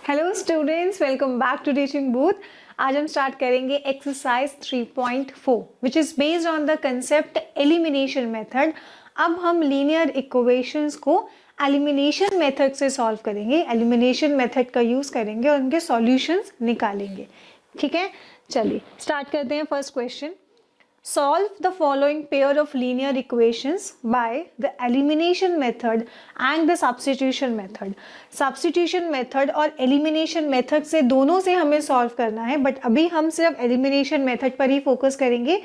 Hello students, welcome back to teaching booth. आज हम start करेंगे exercise 3.4 which is based on the concept elimination method. अब हम linear equations को elimination method से सॉल्व करेंगे, एलिमिनेशन मेथड का यूज़ करेंगे और उनके सॉल्यूशंस निकालेंगे। ठीक है, चलिए स्टार्ट करते हैं। First question, solve the following pair of linear equations by the elimination method and the substitution method। substitution method और elimination method से दोनों से हमें solve करना है, बट अभी हम सिर्फ elimination method पर ही फोकस करेंगे।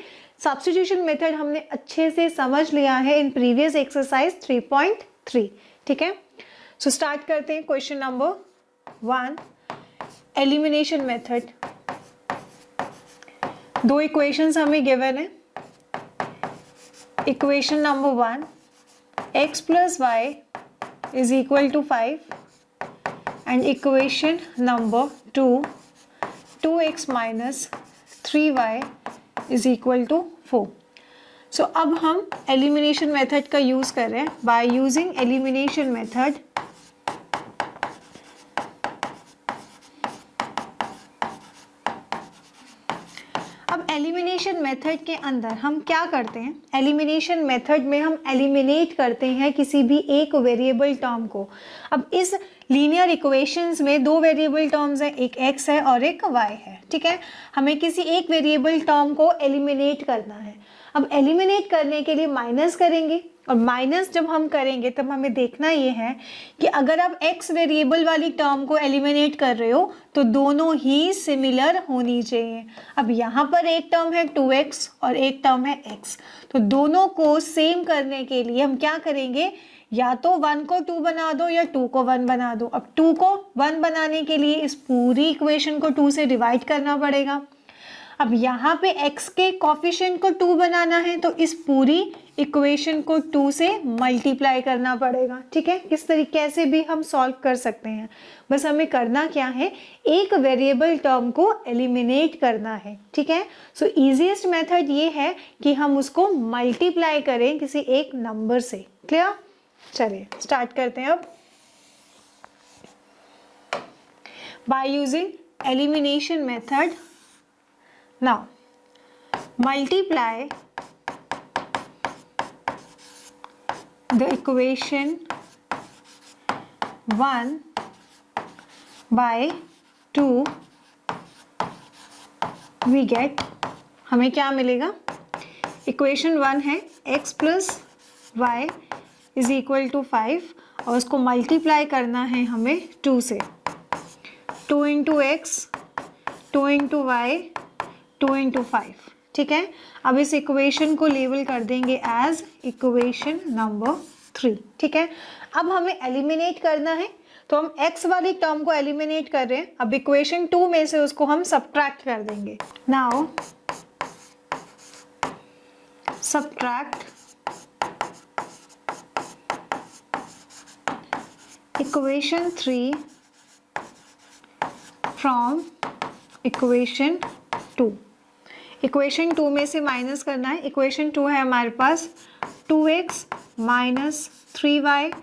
substitution method हमने अच्छे से समझ लिया है इन previous exercise 3.3। ठीक है, सो स्टार्ट करते हैं। Question number 1, elimination method। दो इक्वेशंस हमें गिवन है। Equation number 1, x plus y is equal to 5 and equation number 2, 2x minus 3y is equal to 4। So अब हम एलिमिनेशन मेथड का यूज कर रहे हैं। By using elimination method elimination method के अंदर हम क्या करते हैं, एलिमिनेशन मेथड में हम एलिमिनेट करते हैं किसी भी एक वेरिएबल टर्म को। अब इस लीनियर इक्वेशंस में दो वेरिएबल टर्म्स हैं, एक x है और एक y है। ठीक है, हमें किसी एक वेरिएबल टर्म को एलिमिनेट करना है। अब एलिमिनेट करने के लिए माइनस करेंगे, और माइनस जब हम करेंगे तब हमें देखना ये है कि अगर आप x वेरिएबल वाली टर्म को एलिमिनेट कर रहे हो तो दोनों ही सिमिलर होनी चाहिए। अब यहाँ पर एक टर्म है 2x और एक टर्म है x, तो दोनों को सेम करने के लिए हम क्या करेंगे, या तो 1 को 2 बना दो या 2 को 1 बना दो। अब 2 को 1 बनाने के लिए इस पूरी इक्वेशन को 2 से डिवाइड करना पड़ेगा। अब यहाँ पे x के कोफिशिएंट को 2 बनाना है तो इस पूरी इक्वेशन को 2 से मल्टीप्लाई करना पड़ेगा। ठीक है, किस तरीके से भी हम सॉल्व कर सकते हैं, बस हमें करना क्या है, एक वेरिएबल टर्म को एलिमिनेट करना है। ठीक है, सो इजीएस्ट मेथड ये है कि हम उसको मल्टीप्लाई करें किसी एक नंबर से। क्लियर, चलिए स्टार्ट करते हैं। अब bye using elimination method, now multiply the equation 1 by 2, we get, हमें क्या मिलेगा, इक्वेशन 1 है x plus y is equal to 5 और उसको मल्टीप्लाई करना है हमें 2 से। 2 into x, 2 into y, 2 into 5। ठीक है, अब इस इक्वेशन को लेबल कर देंगे एज इक्वेशन नंबर 3। ठीक है, अब हमें एलिमिनेट करना है तो हम x वाली टर्म को एलिमिनेट कर रहे हैं। अब इक्वेशन 2 में से उसको हम सब्ट्रैक्ट कर देंगे। Now subtract equation 3 from equation 2। Equation 2 में से माइनस करना है। इक्वेशन 2 है हमारे पास 2x minus 3y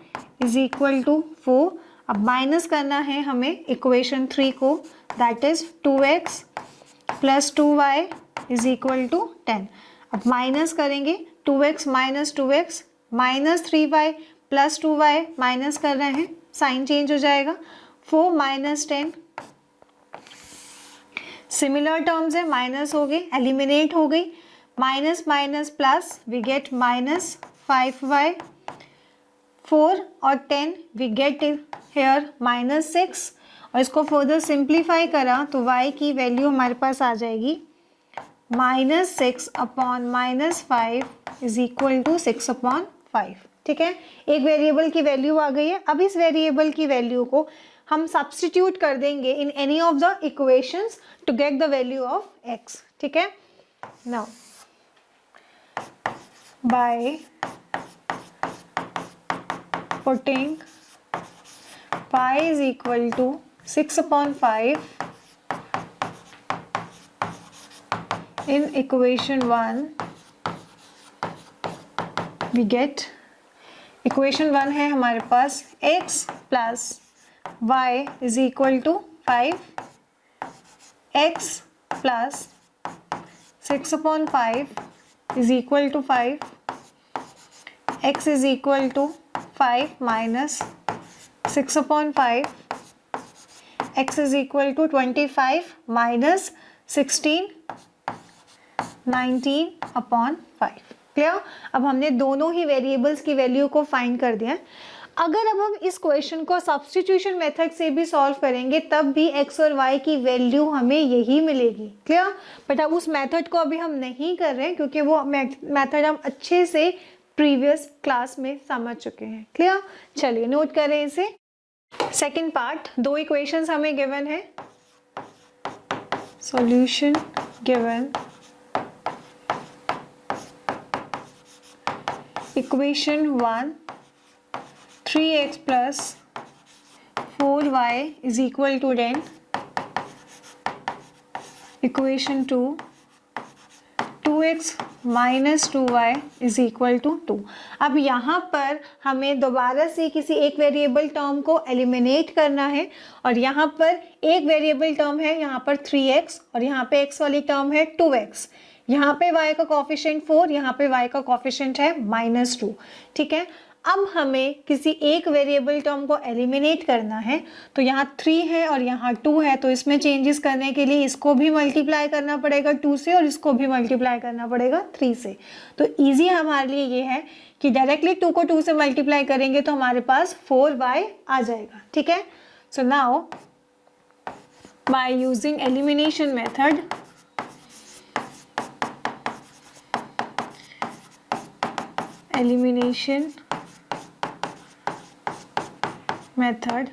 is equal to 4। अब माइनस करना है हमें इक्वेशन 3 को, that is 2x plus 2y is equal to 10। अब माइनस करेंगे 2x minus 2x minus 3y plus 2y, minus कर रहे हैं, साइन चेंज हो जाएगा। 4 माइनस 10, सिमिलर टर्म्स है, माइनस हो गई, एलिमिनेट हो गई। Minus minus plus, we get minus 5y, 4 और 10 वी गेट हेयर माइनस 6, और इसको फर्दर सिंप्लीफाई करा तो y की वैल्यू हमारे पास आ जाएगी minus 6 upon minus 5 is equal to 6 upon 5। ठीक है, एक वेरिएबल की वैल्यू आ गई है। अब इस वेरिएबल की वैल्यू को हम सब्स्टिट्यूट कर देंगे in any of the equations to get the value of x। ठीक है, now by putting y is equal to 6 upon 5 in equation 1, we get, equation 1 है हमारे पास x plus y is equal to 5 x plus 6/5 is equal to 5, x is equal to 5 minus 6/5, x is equal to 25 minus 16, 19/5। Clear? अब हमने दोनों ही variables की value को find कर दिया है। अगर अब हम इस क्वेश्चन को सब्स्टिट्यूशन मेथड से भी सॉल्व करेंगे तब भी x और y की वैल्यू हमें यही मिलेगी। क्लियर? बट अब उस मेथड को अभी हम नहीं कर रहे हैं क्योंकि वो मेथड हम अच्छे से प्रीवियस क्लास में समझ चुके हैं। क्लियर? चलिए नोट करें इसे। सेकेंड पार्ट, दो इक्वेशंस हमें गिवन है। Solution given equation 1 3x plus 4y is equal to 10, equation 2 2x minus 2y is equal to 2। अब यहाँ पर हमें दोबारा से किसी एक वेरिएबल टर्म को एलिमिनेट करना है और यहाँ पर एक वेरिएबल टर्म है यहाँ पर 3x और यहाँ पे x वाली टर्म है 2x, यहाँ पे y का कोफिशिएंट 4, यहाँ पे y का कोफिशिएंट है -2। ठीक है, अब हमें किसी एक वेरिएबल टर्म को एलिमिनेट करना है तो यहाँ 3 है और यहाँ 2 है, तो इसमें चेंजेस करने के लिए इसको भी मल्टीप्लाई करना पड़ेगा 2 से और इसको भी मल्टीप्लाई करना पड़ेगा 3 से। तो इजी हमारे लिए ये है कि डायरेक्टली 2 को 2 से मल्टीप्लाई करेंगे तो हमारे पास 4y आ जाएगा। ठीक है, सो now by using elimination method method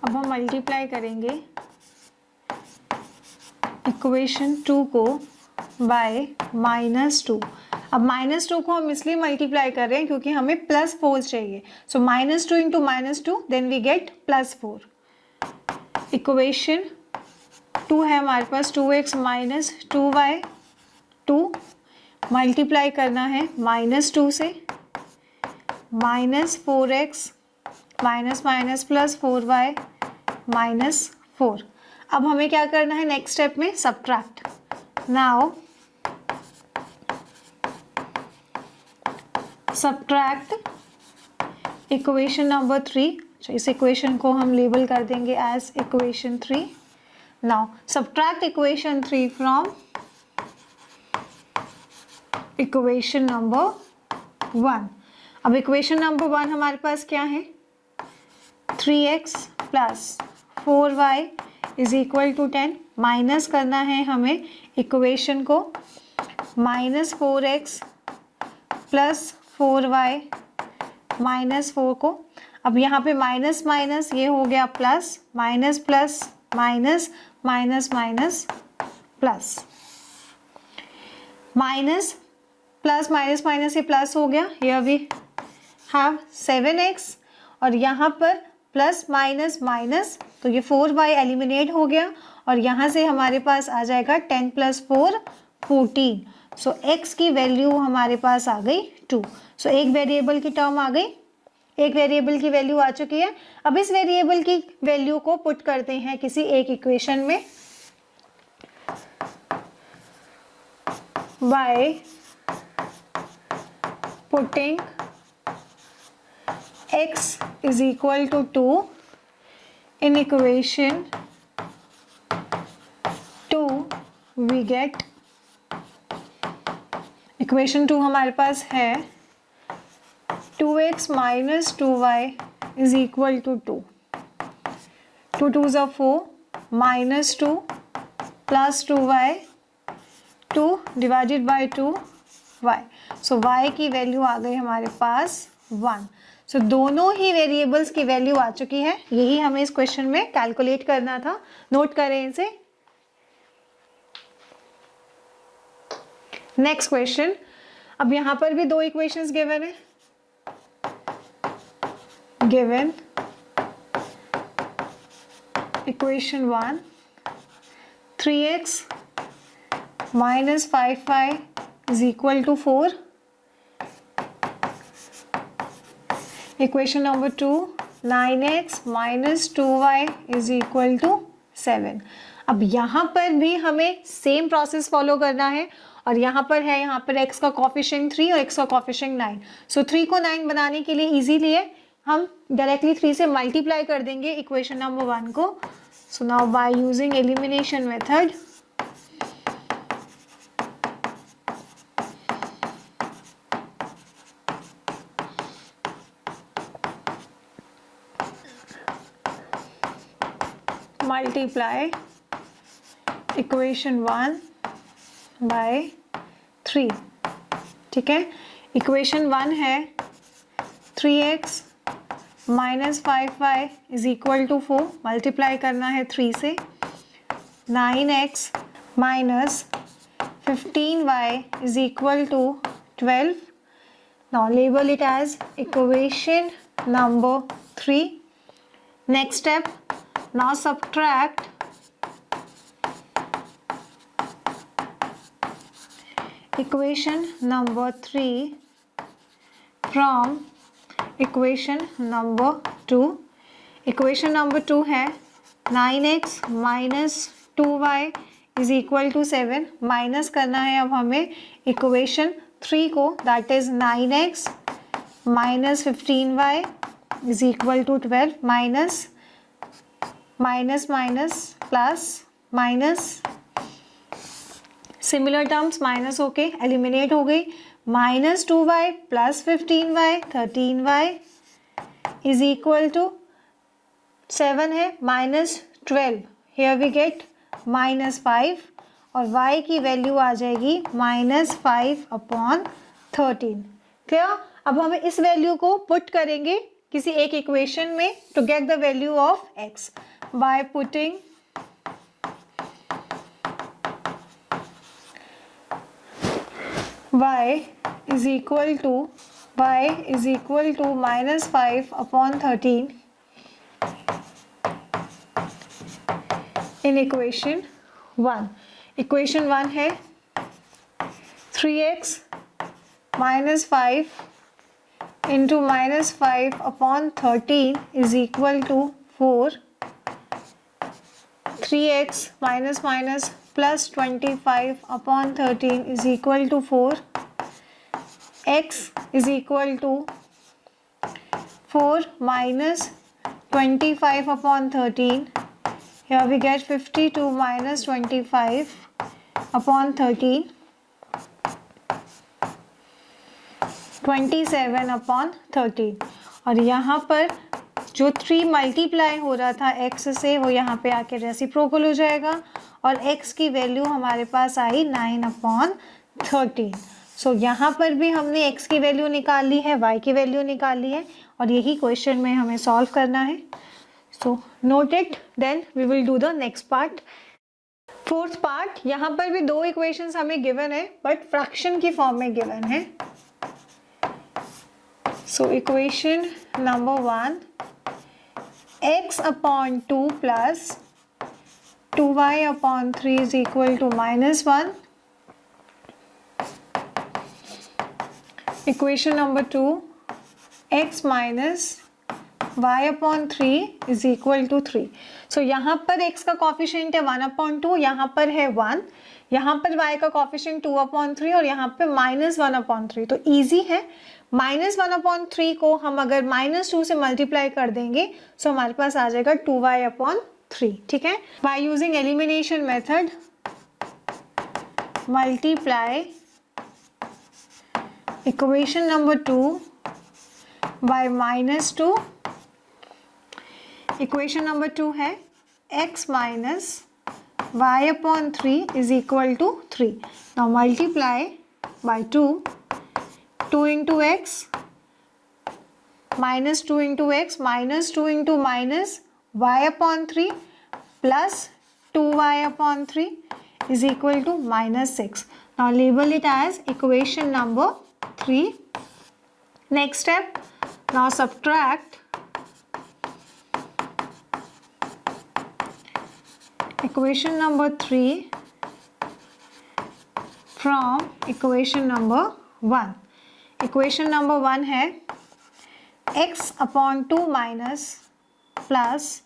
अब हम मल्टीप्लाई करेंगे इक्वेशन 2 को बाय -2। अब -2 को हम इसलिए मल्टीप्लाई कर रहे हैं क्योंकि हमें +4 चाहिए। So -2 into -2 then we get +4। Equation 2 है हमारे पास 2x minus 2y, 2 मल्टीप्लाई करना है -2 से, -4x minus minus plus 4y -4। अब हमें क्या करना है नेक्स्ट स्टेप में? Subtract. Now subtract equation number 3। इस इक्वेशन को हम लेबल कर देंगे as equation 3। Now subtract equation 3 from equation number 1। अब इक्वेशन नंबर 1 हमारे पास क्या है? 3x plus 4y is equal to 10। Minus करना है हमें इक्वेशन को, -4x प्लस 4y -4 को। अब यहाँ पे माइनस माइनस ये हो गया plus, minus plus minus minus minus plus, minus plus minus minus ये प्लस हो गया। हियर वी हैव 7x और यहाँ पर प्लस माइनस माइनस, तो ये 4y एलिमिनेट हो गया और यहाँ से हमारे पास आ जाएगा 10 + 4 14। सो x की वैल्यू हमारे पास आ गई 2। सो एक वेरिएबल की टर्म आ गई, एक वेरिएबल की वैल्यू आ चुकी है। अब इस वेरिएबल की वैल्यू को पुट करते हैं किसी एक इक्वेशन में bye putting x is equal to 2 in equation 2 we get equation 2 हमारे पास है 2x minus 2y is equal to 2। 2 2s are 4 minus 2 plus 2y 2 divided by 2y। so y की वैल्यू आ गई हमारे पास 1। सो दोनों ही वेरिएबल्स की वैल्यू आ चुकी है, यही हमें इस क्वेश्चन में कैलकुलेट करना था। नोट करें इसे। Next question. अब यहां पर भी दो इक्वेशंस गिवन है। Given equation 1 3x minus 5y is equal to 4। Equation number 2 9x minus 2y is equal to 7। अब यहाँ पर भी हमें सेम प्रोसेस फॉलो करना है और यहाँ पर है, यहाँ पर x का कॉफिशिएंट 3 और x का कॉफिशिएंट 9। सो 3 को 9 बनाने के लिए इजीली है, हम डायरेक्टली 3 से मल्टीप्लाई कर देंगे इक्वेशन नंबर 1 को। So now by using elimination method, multiply equation 1 by 3। ठीक है, इक्वेशन 1 है 3x minus 5y is equal to 4, multiply करना है 3 से। 9x minus 15y is equal to 12। Now label it as equation number 3। Next step, now subtract equation number 3 from equation number 2। equation number 2 है 9x minus 2y is equal to 7। Minus करना है अब हमें equation 3 को, that is 9x minus 15y is equal to 12। Minus minus minus plus minus, similar terms minus होके eliminate हो गई। Minus 2y plus 15y 13y is equal to 7 है, minus 12, here we get minus 5 और y की value आ जाएगी minus 5 upon 13। Clear? अब हम इस वैल्यू को पुट करेंगे किसी एक इक्वेशन में to get the value of x by putting y is equal to minus 5 upon 13 in equation 1। equation 1 है 3x minus 5 into minus 5 upon 13 is equal to 4। 3x minus minus plus 25 upon 13 is equal to 4। x is equal to 4 minus 25 upon 13, here we get 52 minus 25 upon 13, 27 upon 13। और यहाँ पर जो 3 multiply हो रहा था x से वो यहाँ पे आके रेसिप्रोकल हो जाएगा और x की वैल्यू हमारे पास आई 9 अपॉन 13। सो यहाँ पर भी हमने x की वैल्यू निकाल ली है, y की वैल्यू निकाल ली है और यही क्वेश्चन में हमें सॉल्व करना है। So note it, then we will do the next part. Fourth part, यहाँ पर भी 2 इक्वेशंस हमें गिवन है बट फ्रैक्शन की फॉर्म में गिवन है। So equation number 1, x upon 2 plus 2y upon 3 is equal to minus 1। equation number 2, x minus y upon 3 is equal to 3। so यहाँ पर x का कॉफिशिएंट है 1 upon 2, यहाँ पर है 1, यहाँ पर y का कॉफिशिएंट 2 upon 3 और यहाँ पे माइनस 1 upon 3। तो ईजी है, माइनस 1 अपॉन 3 को हम अगर माइनस 2 से मल्टीप्लाई कर देंगे सो हमारे पास आ जाएगा 2y अपॉन 3। ठीक है, by using elimination method, multiply equation number 2 by minus 2। Equation number 2 है x minus y upon 3 is equal to 3। Now multiply by 2 into x minus 2 into x minus 2 into minus y upon 3 plus 2y upon 3 is equal to minus 6। now label it as equation number 3। next step, now subtract equation number 3 from equation number 1। Equation number 1 है x upon 2 minus plus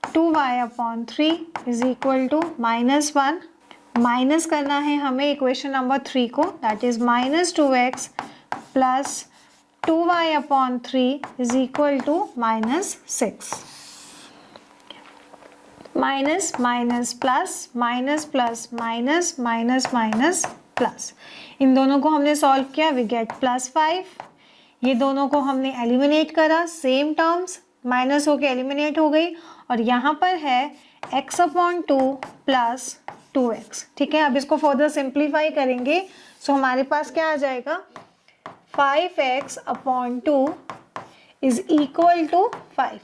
2y upon 3 is equal to -1। Minus करना है हमें equation number 3 को, that is -2x plus 2y upon 3 is equal to -6। Minus minus plus minus plus minus minus minus plus, इन दोनों को हमने solve किया, we get +5। ये दोनों को हमने एलिमिनेट करा, सेम टर्म्स माइनस होके एलिमिनेट हो गई, और यहाँ पर है x अपॉन 2 प्लस 2x। ठीक है, अब इसको फर्दर सिंप्लीफाई करेंगे, सो हमारे पास क्या आ जाएगा, 5x upon 2 is equal to 5,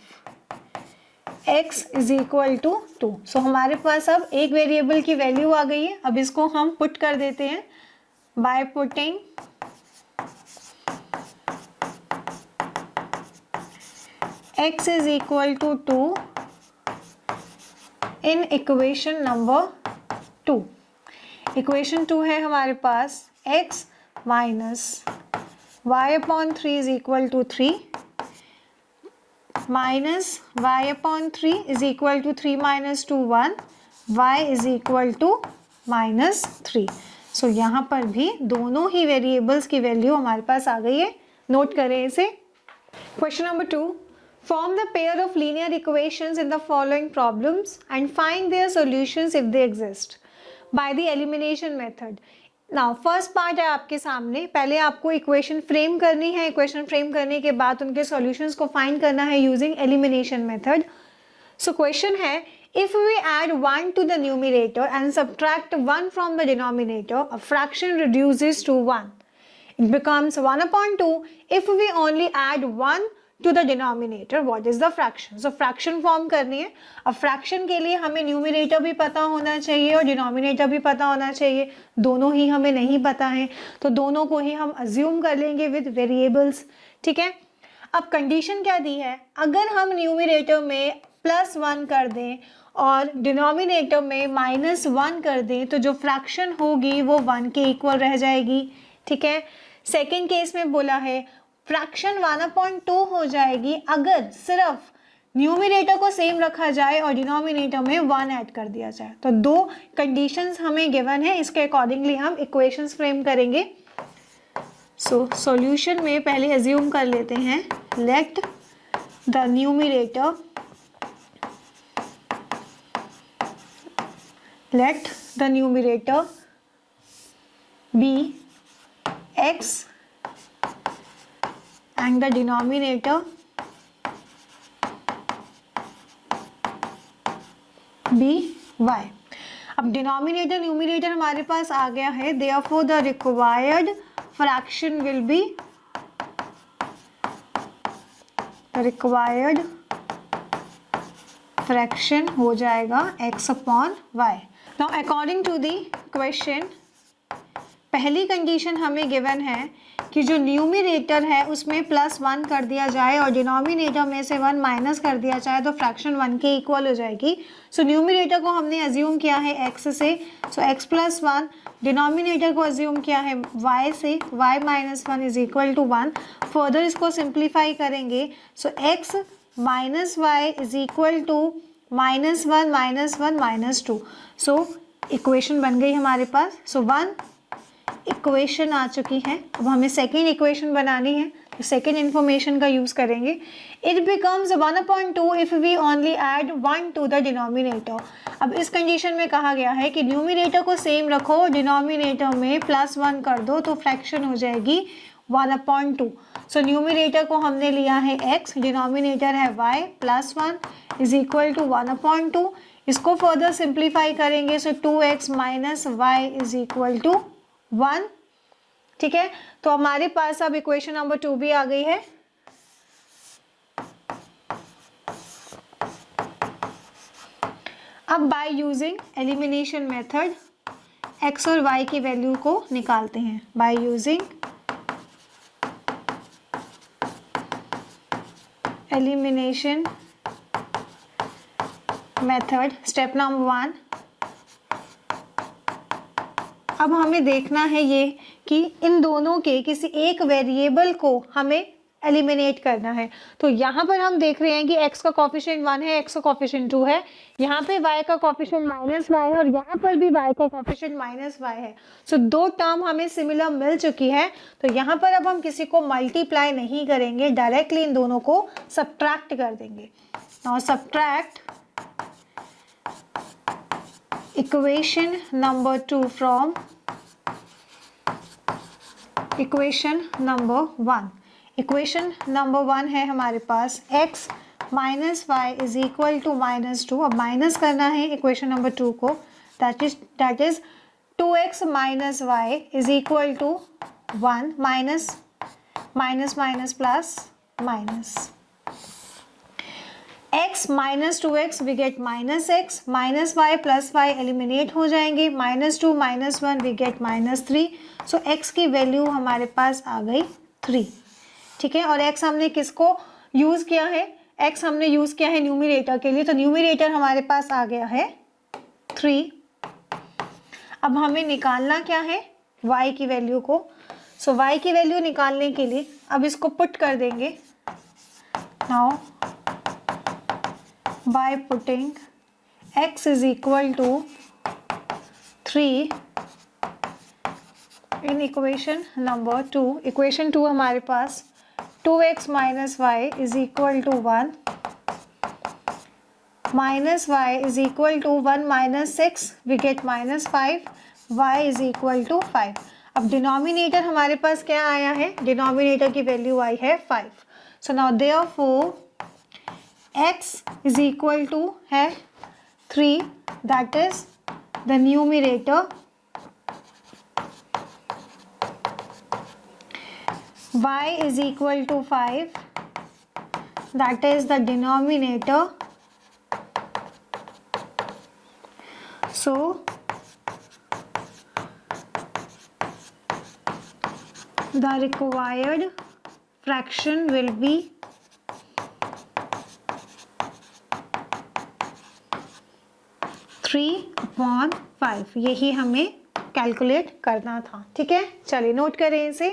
x is equal to 2। So हमारे पास अब एक वेरिएबल की वैल्यू आ गई है। अब इसको हम पुट कर देते हैं by putting x is equal to 2 in equation number 2। Equation 2 है हमारे पास x minus y upon 3 is equal to 3 minus y upon 3 is equal to 3 minus 2 1, y is equal to -3। So यहाँ पर भी दोनों ही वेरिएबल्स की वैल्यू हमारे पास आ गई है, नोट करें इसे। Question number 2, form the pair of linear equations in the following problems and find their solutions if they exist by the elimination method। Now first part है आपके सामने, पहले आपको इक्वेशन फ्रेम करनी है, इक्वेशन फ्रेम करने के बाद उनके सॉल्यूशंस को फाइंड करना है using elimination method. So question है, if we add 1 to the numerator and subtract 1 from the denominator, a fraction reduces to 1. It becomes 1 upon 2 if we only add 1 to the denominator. What is the fraction? So fraction form करनी है। अब fraction के लिए हमें numerator भी पता होना चाहिए और डिनोमिनेटर भी पता होना चाहिए, दोनों ही हमें नहीं पता है, तो दोनों को ही हम अज्यूम कर लेंगे विद वेरिएबल्स। ठीक है, अब कंडीशन क्या दी है, अगर हम न्यूमिनेटर में +1 कर दें और डिनोमिनेटर में -1 कर दें तो जो फ्रैक्शन होगी वो 1 के इक्वल रह जाएगी। ठीक है, सेकेंड केस में बोला है फ्रैक्शन 1/2 हो जाएगी अगर सिर्फ न्यूमिनेटर को सेम रखा जाए और डिनोमिनेटर में 1 ऐड कर दिया जाए। तो दो कंडीशंस हमें गिवन है, इसके अकॉर्डिंगली हम इक्वेशंस फ्रेम करेंगे। सो सॉल्यूशन में पहले एज्यूम कर लेते हैं, let the numerator be x and the denominator be y। अब डिनोमिनेटर न्यूमिनेटर हमारे पास आ गया है, therefore the required fraction will be fraction हो जाएगा x upon y। Now according to the question, पहली कंडीशन हमें गिवन है कि जो न्यूमिनेटर है उसमें +1 कर दिया जाए और डिनोमिनेटर में से 1 माइनस कर दिया जाए तो फ्रैक्शन 1 के इक्वल हो जाएगी। सो न्यूमिनेटर को हमने अज्यूम किया है x से, सो x + 1, डिनोमिनेटर को अज्यूम किया है y से, y - 1 is equal to 1। Further इसको सिंप्लीफाई करेंगे, so x - y is equal to -1 -1 -2। So equation बन गई हमारे पास। सो 1 इक्वेशन आ चुकी है, अब हमें सेकेंड इक्वेशन बनानी है, तो सेकेंड इन्फॉर्मेशन का यूज़ करेंगे। It becomes 1/2 if we only add 1 to the denominator. अब इस कंडीशन में कहा गया है कि न्यूमिनेटर को सेम रखो, डिनोमिनेटर में +1 कर दो तो फ्रैक्शन हो जाएगी 1/2। सो न्यूमिनेटर को हमने लिया है x, डिनोमिनेटर है y, +1 इज इक्वल टू 1/2। इसको फर्दर सिंप्लीफाई करेंगे, so 2x - y is equal to 1। ठीक है, तो हमारे पास अब इक्वेशन नंबर 2 भी आ गई है। अब bye using elimination method x और y की वैल्यू को निकालते हैं। By using elimination method, step number 1, अब हमें देखना है ये कि इन दोनों के किसी एक वेरिएबल को हमें एलिमिनेट करना है। तो यहाँ पर हम देख रहे हैं कि x का कॉफिशिएंट 1 है, x का कॉफिशिएंट 2 है, यहाँ पे y का कॉफिशिएंट -y है और यहाँ पर भी y का कॉफिशिएंट -y है। सो दो टर्म हमें सिमिलर मिल चुकी है। तो यहाँ पर अब हम किसी को मल्टीप्लाई नहीं करेंगे, डायरेक्टली इन दोनों को सब्ट्रैक्ट कर देंगे। Now subtract equation number 2 from equation number 1। Equation number 1 है हमारे पास x minus y is equal to -2। अब माइनस करना है इक्वेशन नंबर 2 को, that is 2x minus y is equal to 1 minus minus minus plus minus x minus 2x we get -x, minus y plus y eliminate हो जाएंगे, -2 -1 we get -3। So x की value हमारे पास आ गई 3, ठीक है। और x हमने किसको यूज़ किया है, x हमने यूज़ किया है न्यूमरेटर के लिए, तो न्यूमरेटर हमारे पास आ गया है 3। अब हमें निकालना क्या है, y की वैल्यू को। सो y की वैल्यू निकालने के लिए अब इसको पुट कर देंगे। Now by putting x is equal to 3 in equation number 2, equation 2 हमारे पास 2x minus y is equal to 1 minus y is equal to 1 minus 6 we get -5, y is equal to 5। अब डिनोमिनेटर हमारे पास क्या आया है, denominator की value आई है 5। So now therefore x is equal to है 3, that is the numerator, y is equal to 5, that is the denominator। So the required fraction will be 3/5। यही हमें कैलकुलेट करना था, ठीक है। चलिए नोट करें इसे।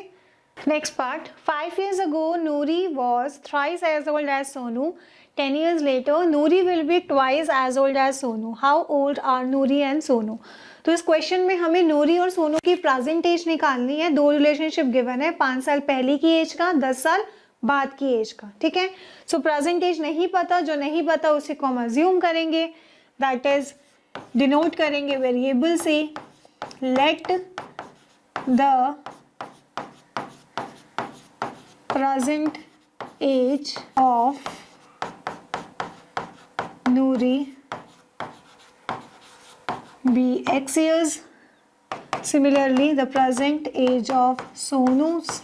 Next part, 5 years ago Noori was thrice as old as Sonu. 10 years later Noori will be twice as old as Sonu. How old are Noori and Sonu? तो इस क्वेश्चन में हमें नूरी और सोनू की प्रेजेंट एज निकालनी है। दो रिलेशनशिप गिवन है, 5 साल पहले की एज का, 10 साल बाद की एज का, ठीक है। सो प्रेजेंट एज नहीं पता, जो नहीं पता उसी को हम अज्यूम करेंगे, दैट इज डिनोट करेंगे वेरिएबल से। Let the present age of Noori be x years. Similarly, the present age of Sonu's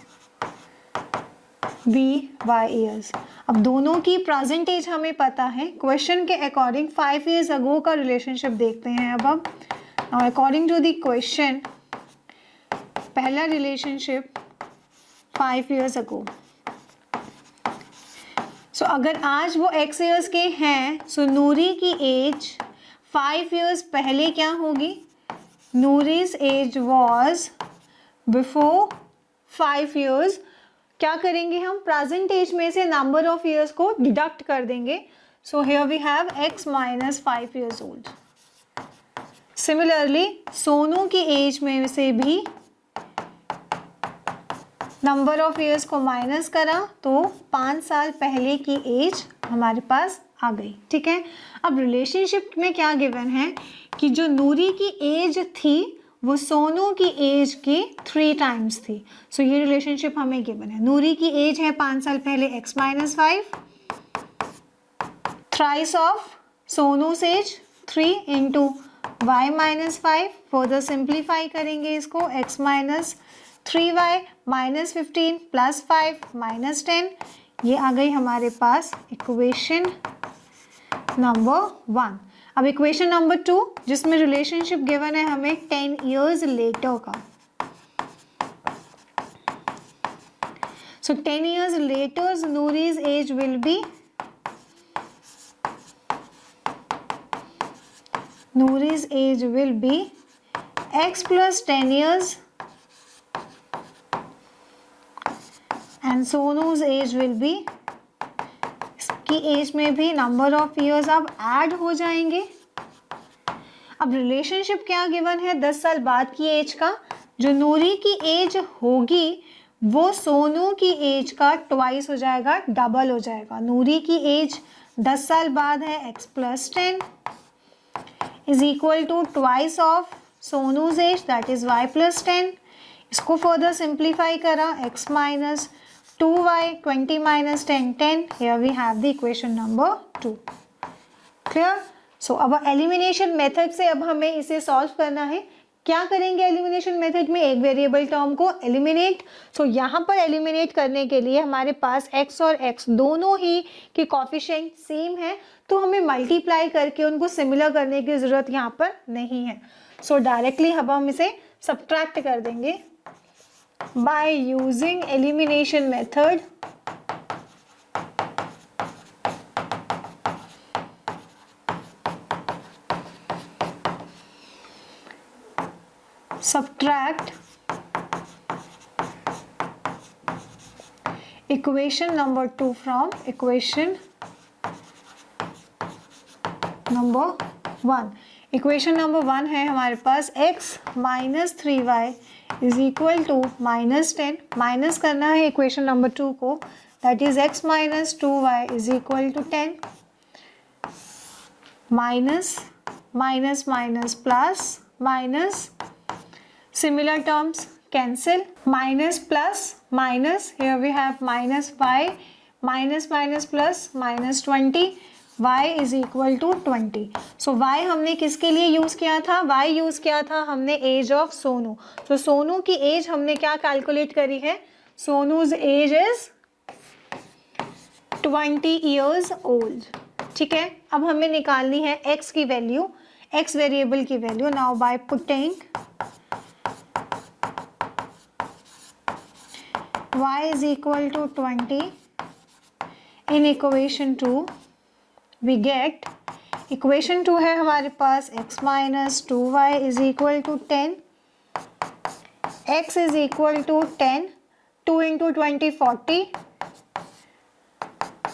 be y years. अब दोनों की प्रेजेंट एज हमें पता है, क्वेश्चन के अकॉर्डिंग 5 years ago का रिलेशनशिप देखते हैं। अब हम अकॉर्डिंग टू द क्वेश्चन, पहला रिलेशनशिप 5 years ago। सो अगर आज वो x years के हैं, सो नूरी की एज 5 years पहले क्या होगी, Noori's age was before 5 years। क्या करेंगे हम, प्रेजेंट एज में से नंबर ऑफ ईयर्स को डिडक्ट कर देंगे। So here we have x minus 5 years old। Similarly Sonu की एज में से भी नंबर ऑफ ईयर्स को माइनस करा तो 5 साल पहले की एज हमारे पास आ गई, ठीक है। अब रिलेशनशिप में क्या गिवन है कि जो नूरी की एज थी वो सोनू की एज की 3 times थी। सो ये रिलेशनशिप हमें गिवन है। नूरी की एज है 5 साल पहले x minus 5, thrice of Sonu's age 3 into y minus 5। Further simplify करेंगे इसको, x minus 3y minus 15 plus 5 minus 10। ये आ गई हमारे पास इक्वेशन नंबर 1। अब इक्वेशन नंबर 2 जिसमें रिलेशनशिप गिवन है हमें 10 years लेटर का। So 10 years later Noori's age will be, Noori's age will be x plus 10 years and Sonu's age will be, इसकी एज में भी नंबर ऑफ ईयर्स अब ऐड हो जाएंगे। अब रिलेशनशिप क्या गिवन है 10 साल बाद की एज का, जो नूरी की एज होगी वो सोनू की एज का ट्वाइस हो जाएगा, डबल हो जाएगा। नूरी की एज 10 साल बाद है x + 10 is equal to twice of Sonu's age that is y + 10। इसको फर्दर सिंप्लीफाई करा, x - 2y 20 - 10 10। Here we have the equation number 2। Clear? So अब एलिमिनेशन मेथड से अब हमें इसे सॉल्व करना है। क्या करेंगे एलिमिनेशन मेथड में? एक वेरिएबल टर्म को एलिमिनेट। सो यहाँ पर एलिमिनेट करने के लिए हमारे पास x और x दोनों ही के कॉफिशिएंट सेम है, तो हमें मल्टीप्लाई करके उनको सिमिलर करने की ज़रूरत यहाँ पर नहीं है। सो डायरेक्टली अब हम इसे सब्ट्रैक्ट कर देंगे by using elimination method. Subtract equation number 2 from equation number 1। Equation number 1 है हमारे पास x - 3y is equal to -10। Minus करना है इक्वेशन नंबर 2 को, that is x - 2y is equal to 10। Minus minus minus plus minus, similar terms cancel, minus plus minus, here we have minus y minus minus plus -20, y is equal to 20। so y हमने किसके लिए use किया था? y use किया था हमने as of Sonu. तो सोनू की एज हमने क्या कैलकुलेट करी है? सोनूज एज इज 20 years old। ठीक है, अब हमें निकालनी है x की वैल्यू, x वेरिएबल की value. Now by putting y is equal to 20 in equation 2, we get equation 2 है हमारे पास x - 2y is equal to 10, x is equal to 10, 2 into 20 40,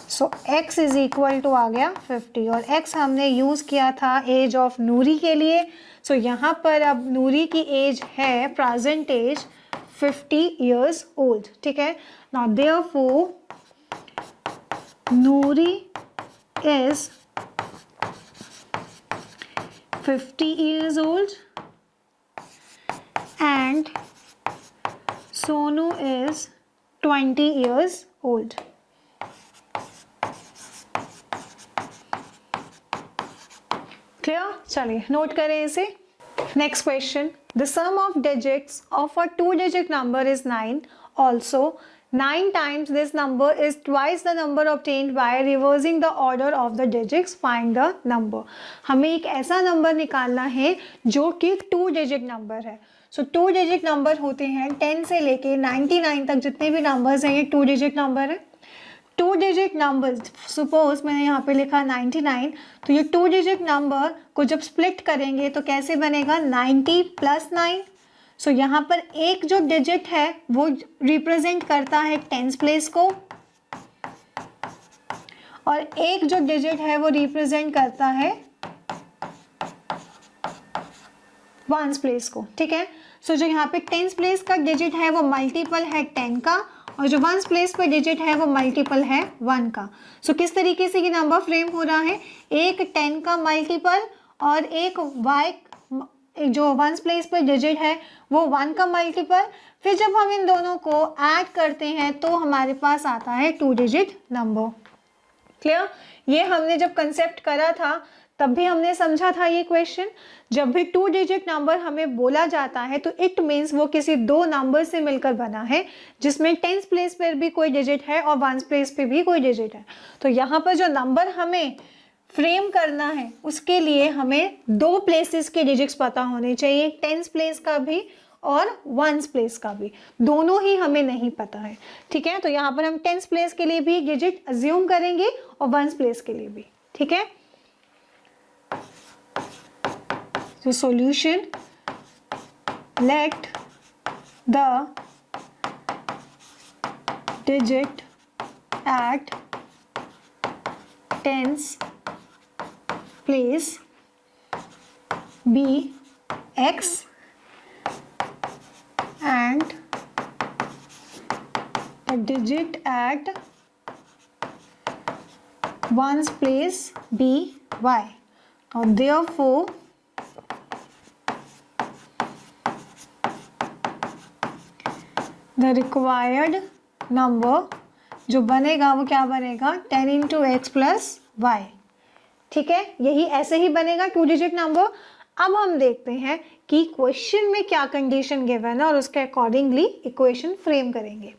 so x is equal to आ गया 50। और x हमने use किया था as of नूरी के लिए। सो यहाँ पर अब नूरी की एज है प्रेजेंट एज 50 years old। ठीक है, now therefore Noori is 50 years old and Sonu is 20 years old। Clear? चलिए नोट करें इसे। Next question, the sum of digits of a 2-digit number is 9. Also, 9 times this number is twice the number obtained by reversing the order of the digits. Find the number। हमें एक ऐसा number निकालना है जो कि 2-digit number है। सो 2-digit number होते हैं 10 से लेके 99 तक जितने भी नंबर्स हैं ये 2-digit नंबर है। 2-digit नंबर, सपोज मैंने यहाँ पे लिखा 99, तो ये 2-digit नंबर को जब स्प्लिट करेंगे तो कैसे बनेगा? 90 + 9। सो यहाँ पर एक जो डिजिट है वो रिप्रेजेंट करता है टेंस प्लेस को, और एक जो डिजिट है वो रिप्रेजेंट करता है वंस प्लेस को। ठीक है, सो जो यहाँ पे टेंस प्लेस का डिजिट है वो मल्टीपल है 10 का, और जो वंस प्लेस पे डिजिट है वो मल्टीपल है 1 का। सो किस तरीके से ये नंबर फ्रेम हो रहा है? एक 10 का मल्टीपल और एक y जो वंस प्लेस पे डिजिट है वो 1 का मल्टीपल। फिर जब हम इन दोनों को ऐड करते हैं तो हमारे पास आता है 2-digit नंबर। क्लियर? ये हमने जब कंसेप्ट करा था तब भी हमने समझा था ये क्वेश्चन। जब भी 2-digit नंबर हमें बोला जाता है तो इट मीन्स वो किसी 2 नंबर से मिलकर बना है, जिसमें टेंस प्लेस पर भी कोई डिजिट है और वंस प्लेस पे भी कोई डिजिट है। तो यहाँ पर जो नंबर हमें फ्रेम करना है उसके लिए हमें 2 प्लेसेस के डिजिट्स पता होने चाहिए, टेंस प्लेस का भी और वंस प्लेस का भी। दोनों ही हमें नहीं पता है। ठीक है, तो यहाँ पर हम टेंस प्लेस के लिए भी डिजिट अज्यूम करेंगे और वंस प्लेस के लिए भी। ठीक है, so solution, let the digit at tens place be x and a digit at ones place be y. Now therefore the required number जो बनेगा वो क्या बनेगा 10 इंटू एक्स प्लस वाई. ठीक है, यही ऐसे ही बनेगा 2 डिजिट नंबर. अब हम देखते हैं कि क्वेश्चन में क्या कंडीशन गिवन है और उसके अकॉर्डिंगली इक्वेशन फ्रेम करेंगे.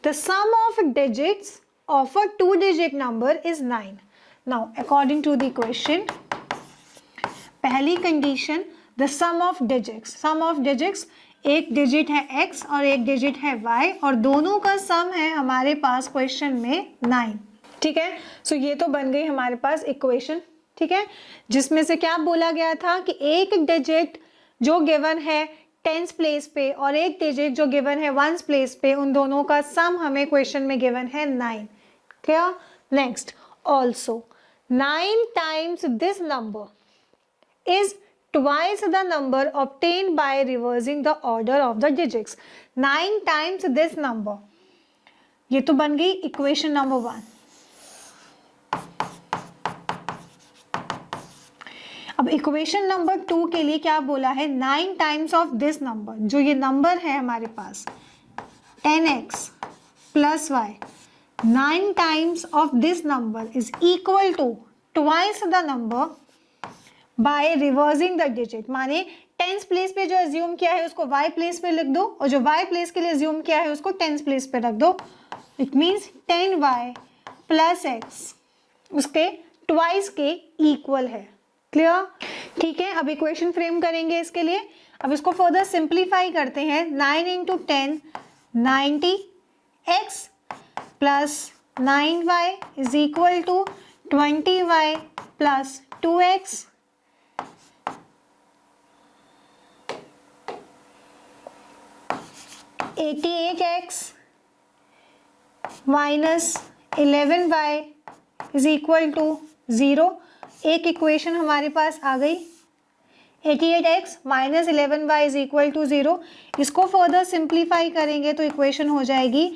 The sum of digits of a 2 digit number is 9. Now according to the equation, पहली condition the sum of digits, एक डिजिट है x और एक डिजिट है y और दोनों का सम है हमारे पास क्वेश्चन में 9. ठीक है, सो ये तो बन गई हमारे पास इक्वेशन. ठीक है, जिसमें से क्या बोला गया था कि एक डिजिट जो गिवन है टेंस प्लेस पे और एक डिजिट जो गिवन है वंस प्लेस पे, उन दोनों का सम हमें क्वेश्चन में गिवन है 9. Clear. Next, also 9 times this number is twice the number obtained by reversing the order of the digits. 9 times this number. ये तो बन गई इक्वेशन नंबर 1. अब इक्वेशन नंबर 2 के लिए क्या बोला है, 9 टाइम्स ऑफ दिस नंबर, जो ये नंबर है हमारे पास 10x plus y, 9 times of this number is equal to twice the number by reversing the digit. माने टेंस प्लेस पे जो एज्यूम किया है उसको y प्लेस पे लिख दो और जो y प्लेस के लिए एज्यूम किया है उसको टेंस प्लेस पे रख दो. It means 10y plus x उसके ट्वाइस के इक्वल है. क्लियर. ठीक है, अब इक्वेशन फ्रेम करेंगे इसके लिए. अब इसको फर्दर सिंप्लीफाई करते हैं. 9 into 10 90x plus 9y is equal to 20y plus 2x 88x minus 11y is equal to 0. एक इक्वेशन हमारे पास आ गई. 88x minus 11y is equal to 0. इसको फर्दर सिंप्लीफाई करेंगे तो इक्वेशन हो जाएगी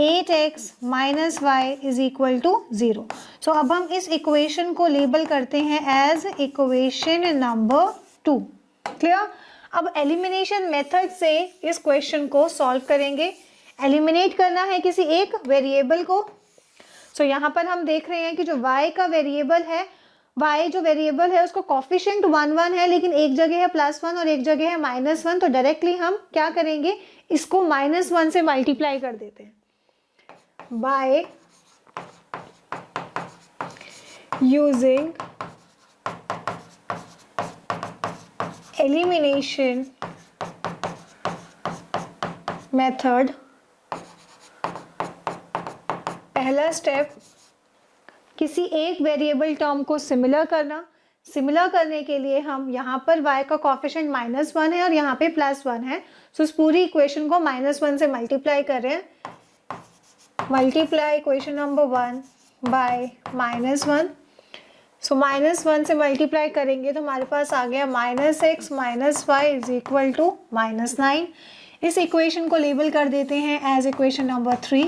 8x minus y is equal to 0. So अब हम इस इक्वेशन को लेबल करते हैं एज इक्वेशन नंबर 2. क्लियर. अब एलिमिनेशन मेथड से इस क्वेश्चन को सॉल्व करेंगे. एलिमिनेट करना है किसी एक वेरिएबल को. सो यहाँ पर हम देख रहे हैं कि जो y का वेरिएबल है, y जो वेरिएबल है उसको कॉफिशिएंट 1 1 है, लेकिन एक जगह है +1 और एक जगह है -1. तो डायरेक्टली हम क्या करेंगे, इसको -1 से मल्टीप्लाई कर देते हैं बाय यूजिंग एलिमिनेशन मेथड. पहला स्टेप, किसी एक वेरिएबल टर्म को सिमिलर करना. सिमिलर करने के लिए हम यहाँ पर y का कॉफिशिएंट -1 है और यहाँ पे +1 है. सो इस पूरी इक्वेशन को -1 से मल्टीप्लाई कर रहे हैं. Multiply equation number 1 by -1. So -1 से मल्टीप्लाई करेंगे तो हमारे पास आ गया -x minus y is equal to -9. इस इक्वेशन को लेबल कर देते हैं एज इक्वेशन नंबर 3.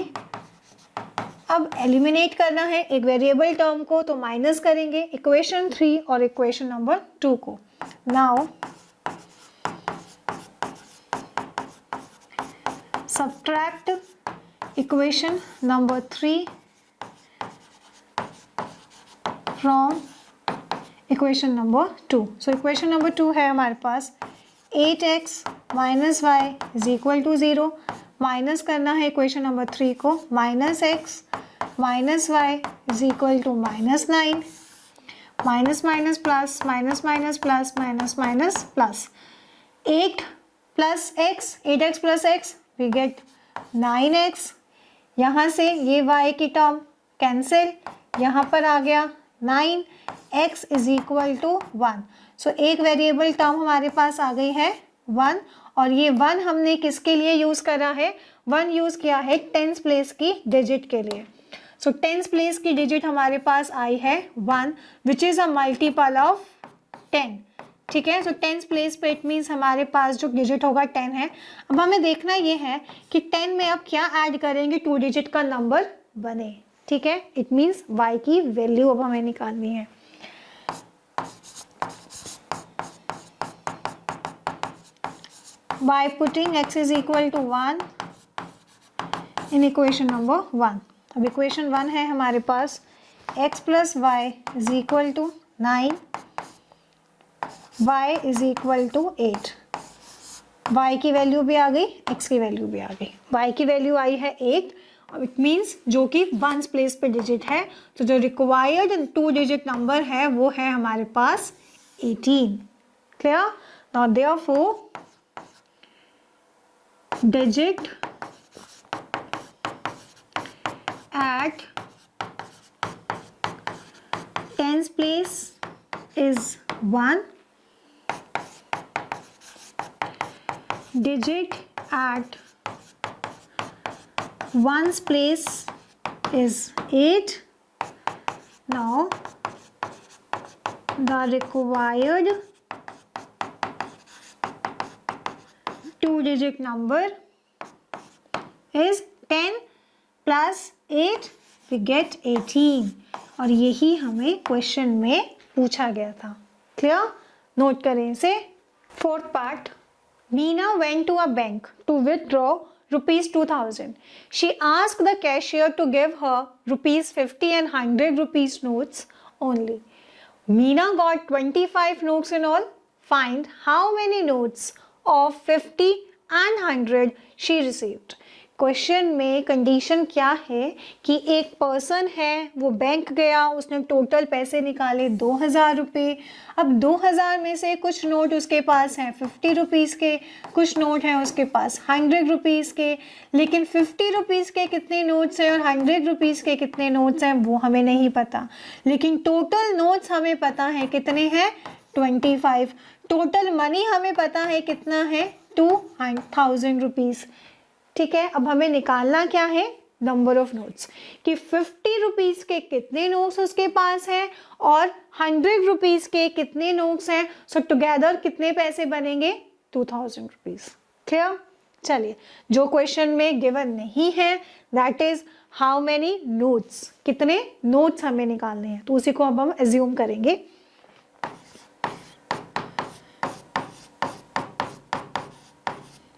अब एलिमिनेट करना है एक वेरिएबल टर्म को, तो माइनस करेंगे इक्वेशन 3 और इक्वेशन नंबर 2 को. Now subtract equation number 3 from equation number 2. So equation number 2 है हमारे पास 8x minus y is equal to 0. माइनस करना है इक्वेशन नंबर 3 को. -x minus y is equal to -9. Minus minus plus, minus minus plus, minus minus plus. 8 plus x, 8x plus x we get 9x. यहाँ से ये y की term cancel, यहाँ पर आ गया 9x इज इक्वल टू 1. सो एक variable term हमारे पास आ गई है 1 और ये 1 हमने किसके लिए यूज़ करा है, 1 यूज़ किया है टेंस प्लेस की डिजिट के लिए। सो टेंस प्लेस की डिजिट हमारे पास आई है 1 which is a multiple of 10, ठीक है। सो टेंस प्लेस पे इट मीन्स हमारे पास जो डिजिट होगा 10 है। अब हमें देखना ये है कि 10 में अब क्या ऐड करेंगे 2 डिजिट का नंबर बने, ठीक है। इट मीन्स y की वैल्यू अब हमें निकालनी है। by putting x is equal to 1 in equation number 1। अब इक्वेशन 1 है हमारे पास x plus y is equal to 9, y is equal to 8। y की वैल्यू भी आ गई, x की वैल्यू भी आ गई। y की वैल्यू आई है 8, इट मीन्स जो कि 1 प्लेस पे डिजिट है, तो जो रिक्वायर्ड 2 डिजिट नंबर है वो है हमारे पास 18। Clear? Now therefore digit at tens place is 1, digit at ones place is 8। now the required 2-digit number is 10 plus 8 we get 18 और यही हमें क्वेश्चन में पूछा गया था। क्लियर? नोट करें इसे। Fourth part, Meena went to a bank to withdraw rupees 2000. She asked the cashier to give her rupees 50 and 100 rupees notes only. Meena got 25 notes in all. Find how many notes of 50 and 100 she received। Question में condition क्या है कि एक person है, वो bank गया, उसने total पैसे निकाले 2000 रुपये। अब 2000 में से कुछ नोट उसके पास हैं 50 रुपीज़ के, कुछ नोट हैं उसके पास 100 रुपीज़ के, लेकिन 50 रुपीज़ के कितने नोट्स हैं और 100 रुपीज़ के कितने नोट्स हैं वो हमें नहीं पता, लेकिन टोटल नोट्स हमें पता है कितने हैं 25। टोटल मनी हमें पता है कितना है 2000 रुपीज़, ठीक है। अब हमें निकालना क्या है, नंबर ऑफ नोट्स, कि 50 रुपीज़ के कितने नोट्स उसके पास हैं और 100 रुपीज़ के कितने नोट्स हैं। सो टुगेदर कितने पैसे बनेंगे 2000 रुपीज़। क्लियर? चलिए, जो क्वेश्चन में गिवन नहीं है that is how many notes, कितने नोट्स हमें निकालने हैं, तो उसी को अब हम एज्यूम करेंगे।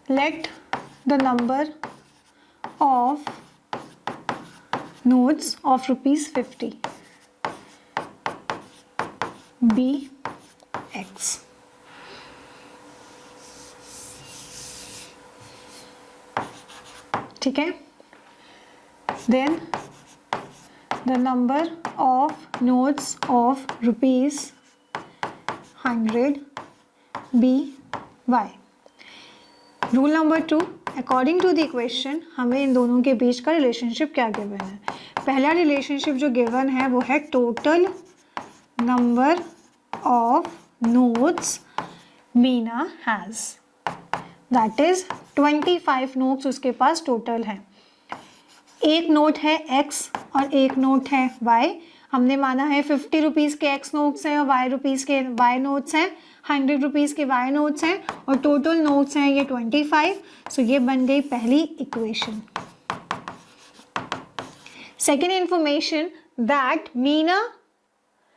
Let the number of notes of rupees 50 be x। ठीक है। Then the number of notes of rupees 100 be y। Rule number 2, according to the equation हमें इन दोनों के बीच का रिलेशनशिप क्या गिवन है। पहला रिलेशनशिप जो गिवन है वो है total number of notes Meena has, that is 25 notes उसके पास टोटल हैं। एक नोट है x और एक नोट है y। हमने माना है 50 रुपीज़ के x नोट्स हैं और y रुपीज़ के y नोट्स हैं, 100 रुपीज़ के y नोट्स हैं और टोटल नोट्स हैं ये 25। सो ये बन गई पहली equation. Second information that Meena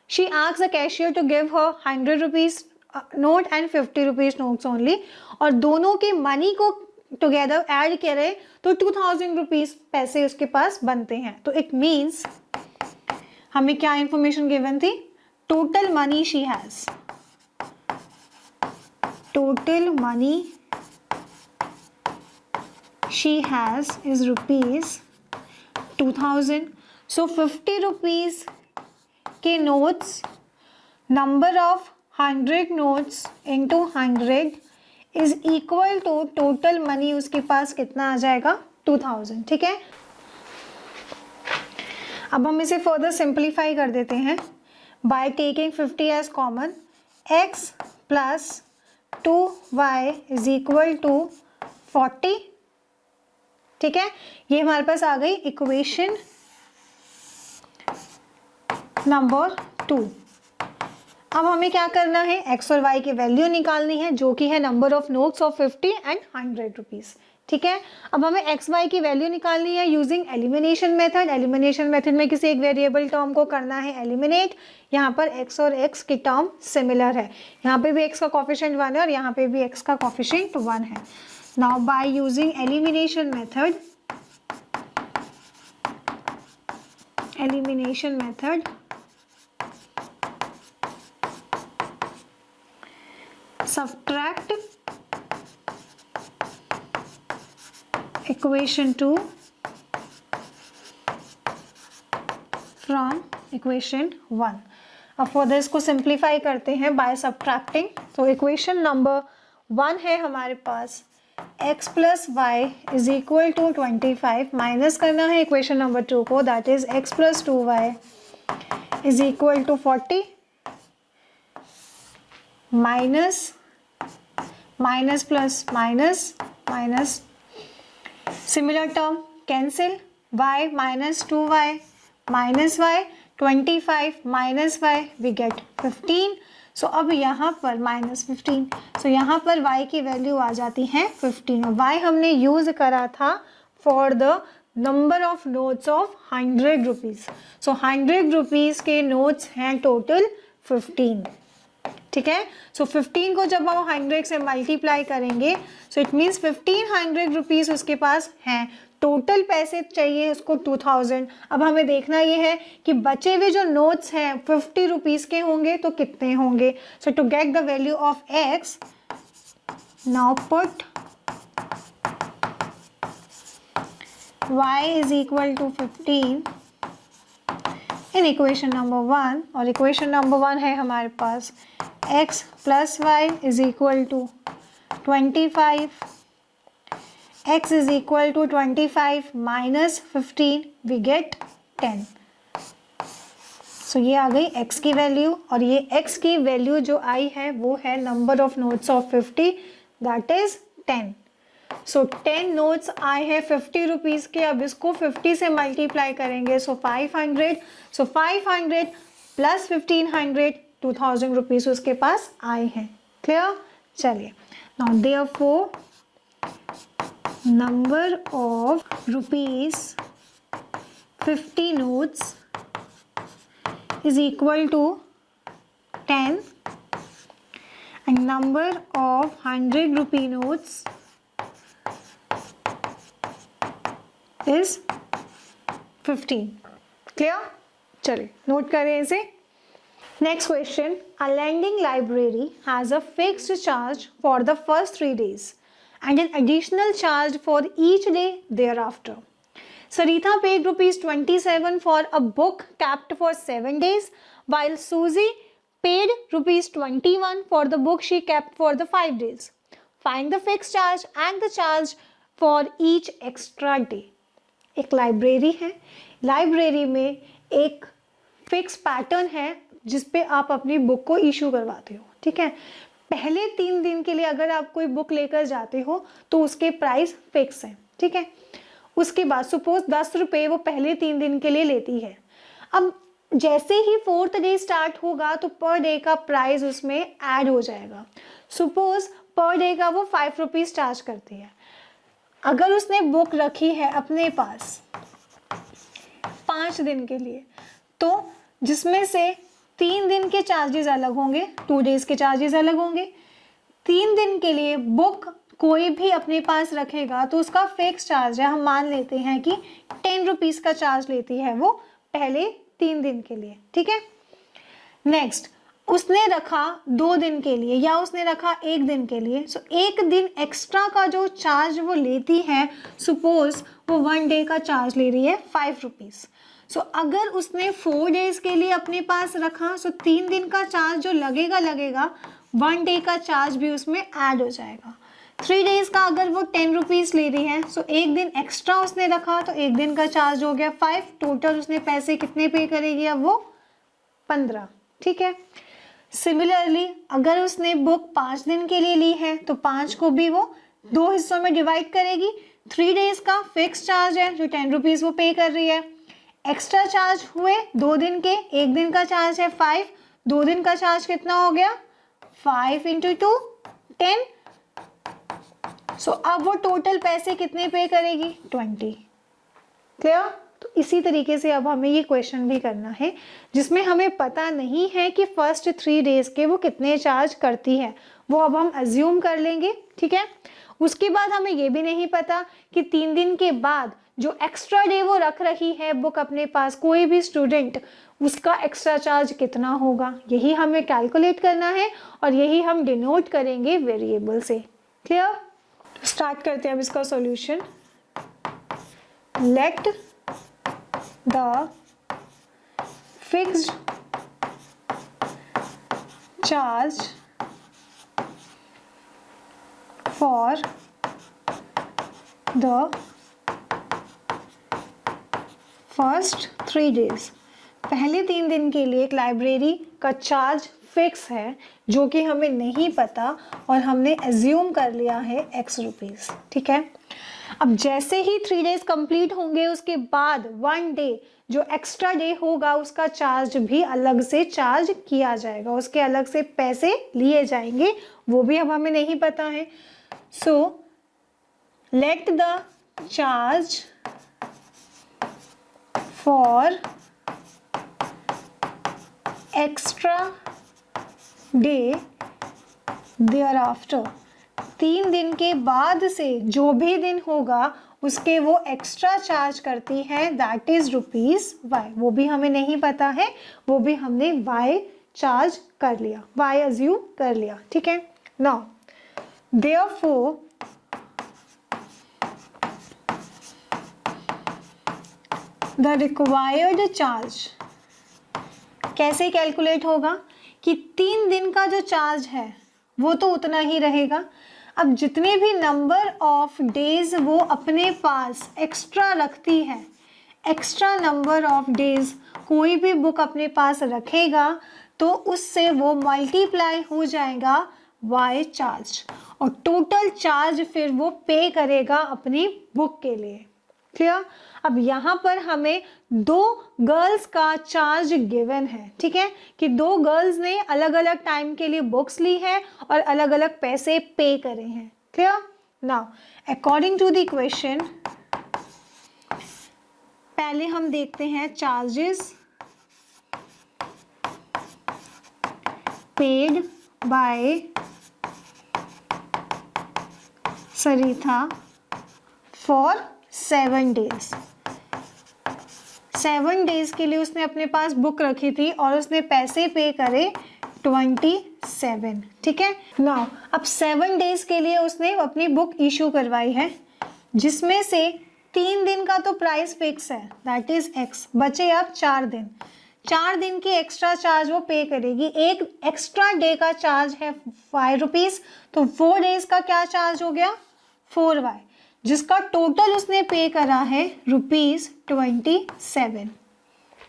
she asked the cashier to give her 100 rupees note and 50 rupees notes only, और दोनों के मनी को टुगेदर ऐड करें तो 2000 रुपीज़ पैसे उसके पास बनते हैं। तो इट मीन्स हमें क्या इंफॉर्मेशन गिवन थी, total money she has, total money she has is rupees 2000। so 50 rupees के notes, number of 100 notes into 100 is equal to total money उसके पास कितना आ जाएगा 2000। ठीक है। अब हम इसे फर्दर सिंप्लीफाई कर देते हैं by taking 50 as common. x plus 2y is equal to 40। ठीक है, ये हमारे पास आ गई इक्वेशन नंबर 2। अब हमें क्या करना है, x और y की वैल्यू निकालनी है जो कि है number of notes of 50 and 100 rupees. ठीक है, अब हमें x y की वैल्यू निकालनी है using elimination method. Elimination method में किसी एक वेरिएबल टर्म को करना है एलिमिनेट। यहाँ पर x और x की टर्म सिमिलर है, यहाँ पे भी x का कोफिशिएंट 1 है और यहाँ पे भी x का कोफिशिएंट 1 है। Now by using elimination method subtract equation 2 from equation 1। अब फर्दर इसको सिंप्लीफाई करते हैं बाय सब्ट्रैक्टिंग। तो इक्वेशन नंबर 1 है हमारे पास x plus y is equal to 25, minus करना है इक्वेशन नंबर 2 को, that is x plus 2y is equal to 40, minus plus minus similar term cancel, y minus 2y minus y 25 minus y we get 15। So अब यहाँ पर -15, सो यहाँ पर y की value आ जाती है 15 और y हमने यूज करा था for the number of notes of 100 rupees. So 100 rupees के नोट्स हैं टोटल 15। ठीक है, सो 15 को जब हम 100 से मल्टीप्लाई करेंगे सो इट मीन्स 1500 रुपीज उसके पास हैं। टोटल पैसे चाहिए उसको 2000। अब हमें देखना ये है कि बचे हुए जो नोट्स हैं 50 रुपीज के होंगे तो कितने होंगे। So to get the value of x, now put y is equal to 15 in equation number 1, और इक्वेशन नंबर 1 है हमारे पास x plus y is equal to 25, x is equal to 25 minus 15 we get 10। So ये आ गई x की value, और ये x की वैल्यू जो आई है वो है number of notes of 50, that is 10। So 10 notes आए हैं 50 रुपीज के। अब इसको 50 से मल्टीप्लाई करेंगे सो 500, सो 500 प्लस 1500 2000 रुपीज उसके पास आए हैं। क्लियर, चलिए now therefore number of rupees 50 notes is equal to 10 and number of 100 rupee notes is 15। Clear, चलिए नोट करें इसे। Next question, a lending library has a fixed charge for the first 3 days and an additional charge for each day thereafter. Saritha paid ₹27 for a book kept for 7 days, while Susie paid ₹21 for the book she kept for the 5 days. Find the fixed charge and the charge for each extra day. एक library है, library में एक fix pattern है जिसपे आप अपनी book को issue करवाते हो। ठीक है, पहले 3 दिन के लिए अगर आप कोई बुक लेकर जाते हो तो उसके प्राइस फिक्स है। ठीक है, उसके बाद सपोज 10 रुपये वो पहले 3 दिन के लिए लेती है। अब जैसे ही 4th डे स्टार्ट होगा तो पर डे का प्राइस उसमें ऐड हो जाएगा। सपोज पर डे का वो 5 रुपीज़ चार्ज करती है। अगर उसने बुक रखी है अपने पास 5 दिन के लिए तो जिसमें से 3 दिन के चार्जेस अलग होंगे, 2 डेज के चार्जेस अलग होंगे। 3 दिन के लिए बुक कोई भी अपने पास रखेगा तो उसका फिक्स चार्ज है, हम मान लेते हैं कि 10 रुपीज़ का चार्ज लेती है वो पहले 3 दिन के लिए। ठीक है, नेक्स्ट उसने रखा 2 दिन के लिए या उसने रखा 1 दिन के लिए, सो 1 दिन एक्स्ट्रा का जो चार्ज वो लेती है, सपोज वो 1 डे का चार्ज ले रही है 5 रुपीज़। सो अगर उसने 4 डेज के लिए अपने पास रखा सो 3 दिन का चार्ज जो लगेगा 1 डे का चार्ज भी उसमें ऐड हो जाएगा। 3 डेज का अगर वो 10 रुपीज़ ले रही है सो 1 दिन एक्स्ट्रा उसने रखा तो 1 दिन का चार्ज हो गया 5, टोटल उसने पैसे कितने पे करेगी अब वो 15। ठीक है, सिमिलरली अगर उसने बुक 5 दिन के लिए ली है तो 5 को भी वो 2 हिस्सों में डिवाइड करेगी। 3 डेज का फिक्स चार्ज है जो 10 रुपीज़ वो पे कर रही है। एक्स्ट्रा चार्ज हुए 2 दिन के, 1 दिन का चार्ज है 5, 2 दिन का चार्ज कितना हो गया 5 × 2 10। सो अब वो टोटल पैसे कितने पे करेगी 20। क्लियर? तो इसी तरीके से अब हमें ये क्वेश्चन भी करना है जिसमें हमें पता नहीं है कि फर्स्ट 3 डेज के वो कितने चार्ज करती है, वो अब हम अज्यूम कर लेंगे। ठीक है, उसके बाद हमें ये भी नहीं पता कि 3 दिन के बाद जो एक्स्ट्रा डे वो रख रही है बुक अपने पास, कोई भी स्टूडेंट, उसका एक्स्ट्रा चार्ज कितना होगा, यही हमें कैलकुलेट करना है और यही हम डिनोट करेंगे वेरिएबल से। क्लियर? स्टार्ट करते हैं अब इसका solution. Let the fixed charge for the first 3 days. पहले 3 दिन के लिए एक लाइब्रेरी का चार्ज फिक्स है जो कि हमें नहीं पता और हमने एज्यूम कर लिया है x रुपीज़। ठीक है, अब जैसे ही 3 डेज कंप्लीट होंगे उसके बाद 1 डे जो एक्स्ट्रा डे होगा उसका चार्ज भी अलग से चार्ज किया जाएगा, उसके अलग से पैसे लिए जाएंगे, वो भी अब हमें नहीं पता है। So let the charge for extra day thereafter, 3 दिन के बाद से जो भी दिन होगा उसके वो एक्स्ट्रा चार्ज करती है, दैट इज ₹y। वो भी हमें नहीं पता है, वो भी हमने y चार्ज कर लिया, y अज्यूम कर लिया। ठीक है, now therefore the required charge कैसे कैलकुलेट होगा कि 3 दिन का जो चार्ज है वो तो उतना ही रहेगा। अब जितने भी नंबर ऑफ डेज वो अपने पास एक्स्ट्रा रखती है, एक्स्ट्रा नंबर ऑफ डेज कोई भी बुक अपने पास रखेगा तो उससे वो मल्टीप्लाई हो जाएगा y चार्ज और टोटल चार्ज फिर वो पे करेगा अपनी बुक के लिए। क्लियर? अब यहाँ पर हमें 2 गर्ल्स का चार्ज गिवन है। ठीक है, कि 2 गर्ल्स ने अलग अलग टाइम के लिए बुक्स ली है और अलग अलग पैसे पे करे हैं। Clear? Now according to the equation पहले हम देखते हैं charges paid by Sarita for 7 days. 7 days के लिए उसने अपने पास बुक रखी थी और उसने पैसे पे करे 27। ठीक है, नाउ अब 7 डेज के लिए उसने अपनी बुक इशू करवाई है जिसमें से 3 दिन का तो प्राइस फिक्स है, दैट इज x। बचे अब 4 दिन, 4 दिन के एक्स्ट्रा चार्ज वो पे करेगी। एक एक्स्ट्रा डे का चार्ज है ₹5, तो 4 डेज का क्या चार्ज हो गया 4y, जिसका टोटल उसने पे करा है ₹27।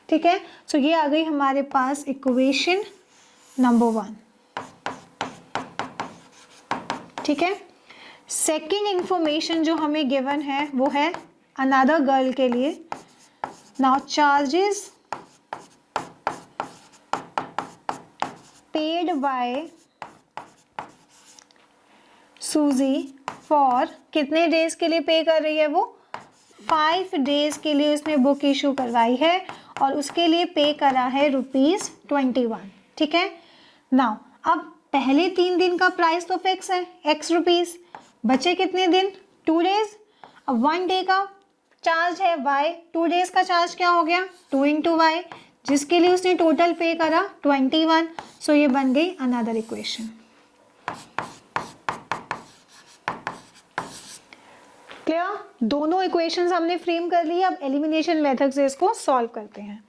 ठीक है, सो ये आ गई हमारे पास इक्वेशन नंबर 1। ठीक है, सेकंड इंफॉर्मेशन जो हमें गिवन है वो है अनदर गर्ल के लिए। नाउ चार्जेस पेड बाय सूजी फॉर कितने डेज के लिए पे कर रही है वो 5 डेज के लिए उसने बुक इशू करवाई है और उसके लिए पे करा है ₹21। ठीक है, नाउ अब पहले 3 दिन का प्राइस तो फिक्स है x रुपीज़, बचे कितने दिन 2 डेज। अब 1 डे का चार्ज है y, 2 डेज का चार्ज क्या हो गया 2 × y, जिसके लिए उसने टोटल पे करा 21। सो ये बन गई अनदर इक्वेशन। क्लियर? दोनों इक्वेशंस हमने फ्रेम कर ली। अब एलिमिनेशन मेथड से इसको सॉल्व करते हैं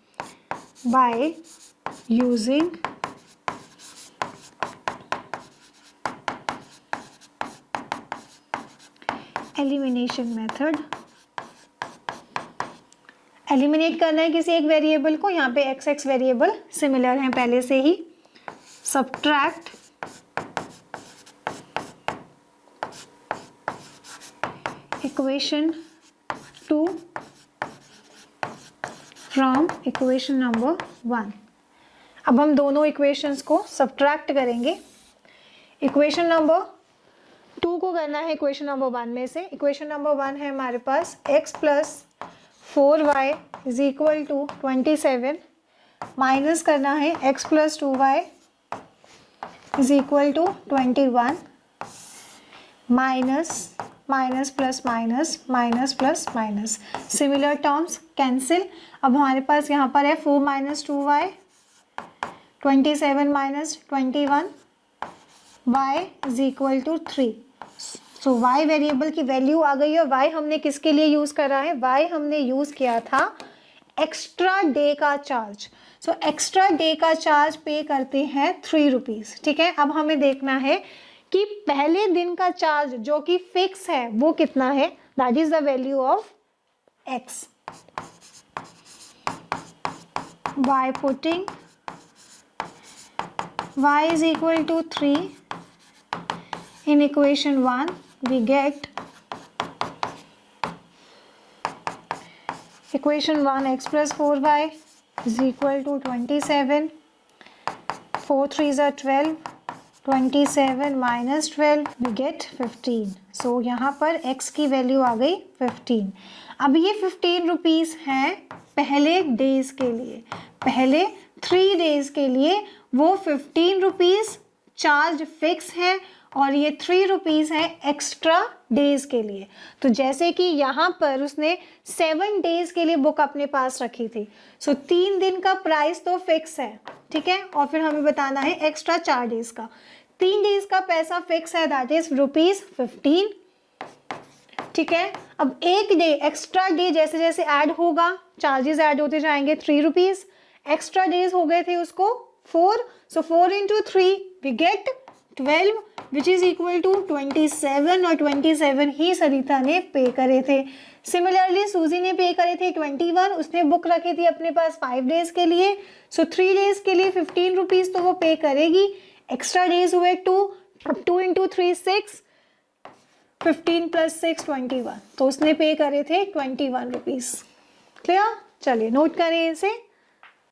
by using elimination method. Eliminate करना है किसी एक वेरिएबल को, यहाँ पे x वेरिएबल सिमिलर है पहले से ही। Subtract equation 2 from equation number 1। अब हम दोनों इक्वेशंस को सब्ट्रैक्ट करेंगे। इक्वेशन नंबर 2 को करना है इक्वेशन नंबर 1 में से। इक्वेशन नंबर 1 है हमारे पास x plus 4y is equal to 27 minus करना है x plus 2y is equal to 21 minus minus plus minus minus plus minus, similar terms cancel. अब हमारे पास यहाँ पर है 4 minus 2y 27 minus 21 y is equal to 3। So y variable की value आ गई है। y हमने किसके लिए यूज़ करा है? y हमने यूज़ किया था एक्स्ट्रा डे का चार्ज। सो एक्स्ट्रा डे का चार्ज पे करते हैं 3 रुपीज़। ठीक है, अब हमें देखना है कि पहले दिन का चार्ज जो कि फिक्स है वो कितना है, that is the value of x। by putting y is equal to 3 in equation 1 we get equation 1 x plus 4y is equal to 27, 4 3s are 12, 27 minus 12 we get 15। सो यहाँ पर x की value आ गई 15। अब ये 15 रुपीज़ हैं पहले days के लिए, पहले 3 डेज के लिए वो 15 रुपीज़ चार्ज फिक्स है और ये 3 रुपीज़ है एक्स्ट्रा डेज के लिए। तो जैसे कि यहाँ पर उसने 7 डेज के लिए बुक अपने पास रखी थी, सो 3 दिन का प्राइस तो फिक्स है, ठीक है, और फिर हमें बताना है एक्स्ट्रा 4 डेज का। 3 डेज का पैसा फिक्स है, दैट इज ₹15। ठीक है, अब एक डे एक्स्ट्रा डे जैसे जैसे ऐड होगा चार्जेस ऐड होते जाएंगे। 3 रुपीज़ एक्स्ट्रा डेज हो गए थे उसको 4, so 4 into 3 we get 12 which is equal to 27 और 27 ही सरिता ने पे करे थे। सिमिलरली सूजी ने पे करे थे 21, उसने बुक रखी थी अपने पास 5 डेज के लिए, सो 3 डेज के लिए 15 रुपीज़ तो वो पे करेगी। एक्स्ट्रा डेज हुए 2 into 3 6, 15 + 6 21, तो उसने पे करे थे 21 रुपीज़। क्लियर? चलिए नोट करें इसे।